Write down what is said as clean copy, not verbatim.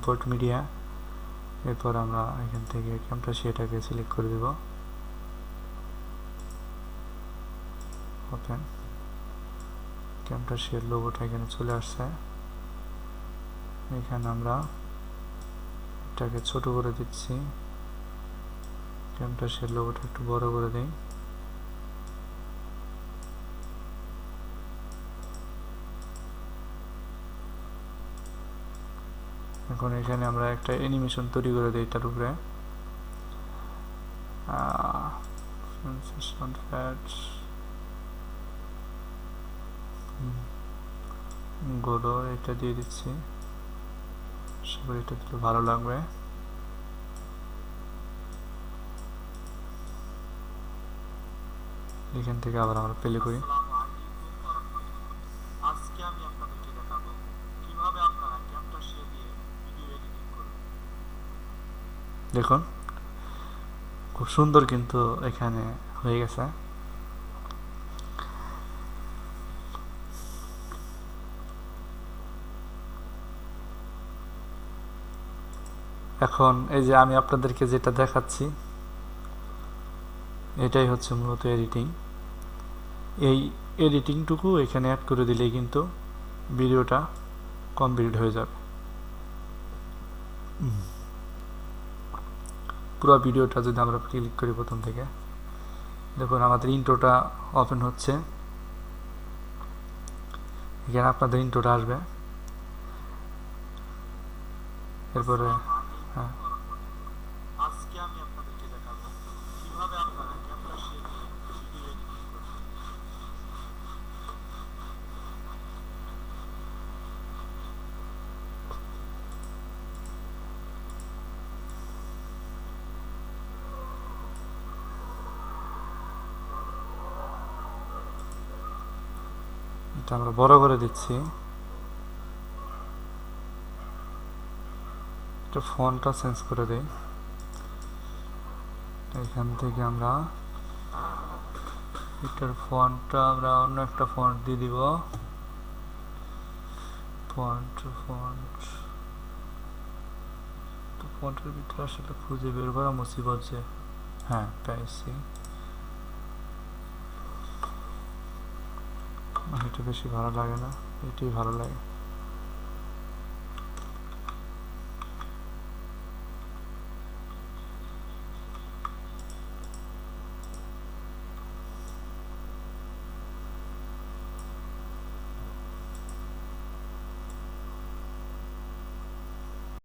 Import media. এরপর আমরা এখান থেকে ক্যামটাশিয়াটাকে সিলেক্ট করে দেব, ওপেন। ক্যামটাশিয়ার লোগোটা এখানে চলে আসছে। এখানে আমরা এটাকে ছোট করে দিচ্ছি, ক্যামটাশিয়ার লোগোটা একটু বড় করে দিই। এখন এখানে আমরা একটা অ্যানিমেশন তৈরি করে দিই এটার উপরে। গোলো এটা দিয়ে দিচ্ছি, সবাই এটা দিলে ভালো লাগবে। এখান থেকে আবার আমরা প্লে করি। আজকে আমি আপনাদেরকে দেখাবো কিভাবে আপনারা ক্যামটাশিয়া দিয়ে ভিডিও এডিটিং করবেন। দেখুন খুব সুন্দর কিন্তু এখানে হয়ে গেছে। এখন এই যে আমি আপনাদেরকে যেটা দেখাচ্ছি এটাই হচ্ছে মূলত এডিটিং। এই এডিটিংটুকু এখানে অ্যাড করে দিলেই কিন্তু ভিডিওটা কমপ্লিট হয়ে যাবে। পুরো ভিডিওটা যদি আমরা ক্লিক করি প্রথম থেকে, দেখুন আমাদের ইন্ট্রোটা ওপেন হচ্ছে। এখানে আপনাদের ইন্ট্রোটা আসবে। এরপরে হ্যাঁ, আজকে আমি আপনাদেরকে দেখাবো কিভাবে আপনারা ক্যামটাশিয়া দিয়ে ভিডিও এডিটিং করবেন। এটা আমরা বড় করে দিচ্ছি। এটা ফন্টটা চেঞ্জ করে দেই। এখান থেকে আমরা এটার ফন্টটা আমরা অন্য একটা ফন্ট দিয়ে দিব। ফন্টের ভিতরে আসলে খুঁজে বের করা মুসিবত যে। হ্যাঁ পেয়েছি, এটা বেশি ভালো লাগে না, এটাই ভালো লাগে।